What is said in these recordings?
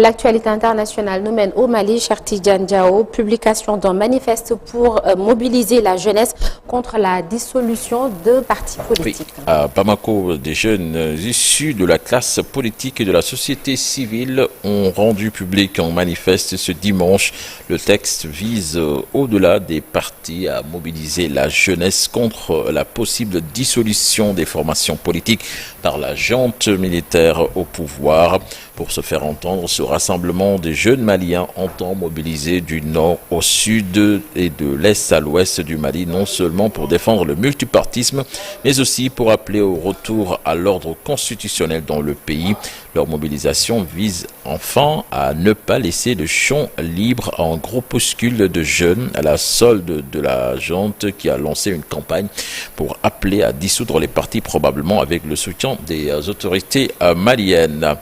L'actualité internationale nous mène au Mali. Cheikh Tidiane Diao, publication d'un manifeste pour mobiliser la jeunesse contre la dissolution de partis politiques. Oui. À Bamako, des jeunes issus de la classe politique et de la société civile ont rendu public un manifeste ce dimanche. Le texte vise, au-delà des partis, à mobiliser la jeunesse contre la possible dissolution des formations politiques par la junte militaire au pouvoir. Pour se faire entendre, ce rassemblement des jeunes Maliens entend mobiliser du nord au sud et de l'est à l'ouest du Mali, non seulement pour défendre le multipartisme, mais aussi pour appeler au retour à l'ordre constitutionnel dans le pays. Leur mobilisation vise enfin à ne pas laisser le champ libre à un groupuscule de jeunes à la solde de la junte qui a lancé une campagne pour appeler à dissoudre les partis, probablement avec le soutien des autorités maliennes.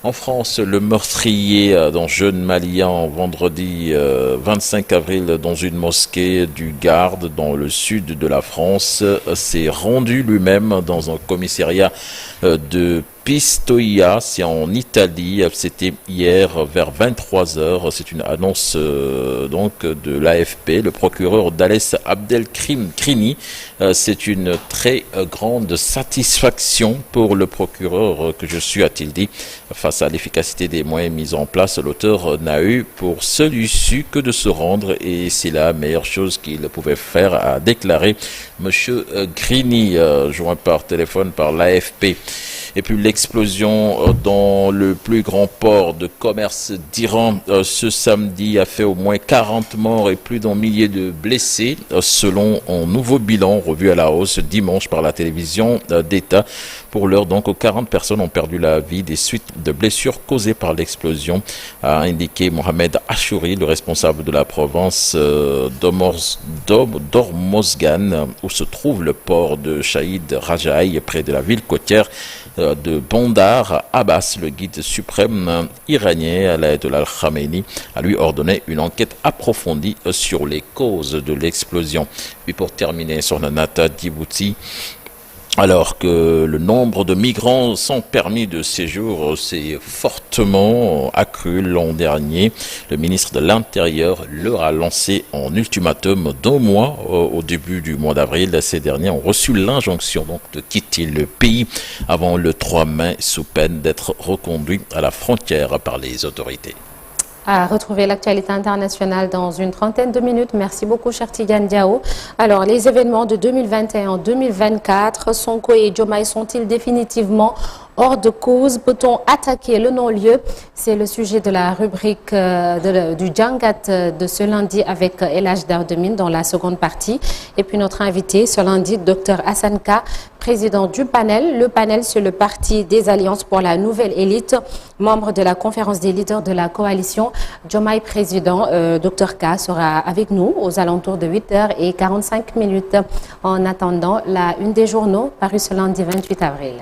En France, le meurtrier d'un jeune malien vendredi 25 avril dans une mosquée du Gard dans le sud de la France s'est rendu lui-même dans un commissariat de Pistoia, c'est en Italie. C'était hier vers 23h. C'est une annonce donc de l'AFP. Le procureur Dalès Abdelkrini, c'est une très grande satisfaction pour le procureur que je suis, a-t-il dit. Face à l'efficacité des moyens mis en place, l'auteur n'a eu pour seule issue que de se rendre et c'est la meilleure chose qu'il pouvait faire, a déclaré Monsieur Grini, joint par téléphone par l'AFP. Et puis l'explosion dans le plus grand port de commerce d'Iran ce samedi a fait au moins 40 morts et plus d'un millier de blessés, selon un nouveau bilan revu à la hausse dimanche par la télévision d'État. Pour l'heure, donc, 40 personnes ont perdu la vie des suites de blessures causées par l'explosion, a indiqué Mohamed Achouri, le responsable de la province d'Hormozgan, où se trouve le port de Shahid Rajaï, près de la ville côtière de Bandar. Abbas, le guide suprême iranien, l'ayatollah Khamenei, a lui ordonné une enquête approfondie sur les causes de l'explosion. Puis pour terminer sur la Nata Djibouti, alors que le nombre de migrants sans permis de séjour s'est fortement accru l'an dernier, le ministre de l'Intérieur leur a lancé un ultimatum d'1 mois au début du mois d'avril. Ces derniers ont reçu l'injonction donc de quitter le pays avant le 3 mai sous peine d'être reconduits à la frontière par les autorités. À retrouver l'actualité internationale dans une trentaine de minutes. Merci beaucoup, Cheikh Tidiane Diao. Alors, les événements de 2021-2024, Sonko et Diomaye sont-ils définitivement hors de cause? Peut-on attaquer le non-lieu? C'est le sujet de la rubrique du Djangat de ce lundi avec El Hadj Daouda dans la seconde partie. Et puis notre invité ce lundi, Dr Hassan Ka, président du panel. Le panel, c'est le parti des alliances pour la nouvelle élite, membre de la conférence des leaders de la coalition. Diomaye président, Dr Ka sera avec nous aux alentours de 8h45. En attendant la une des journaux parue ce lundi 28 avril.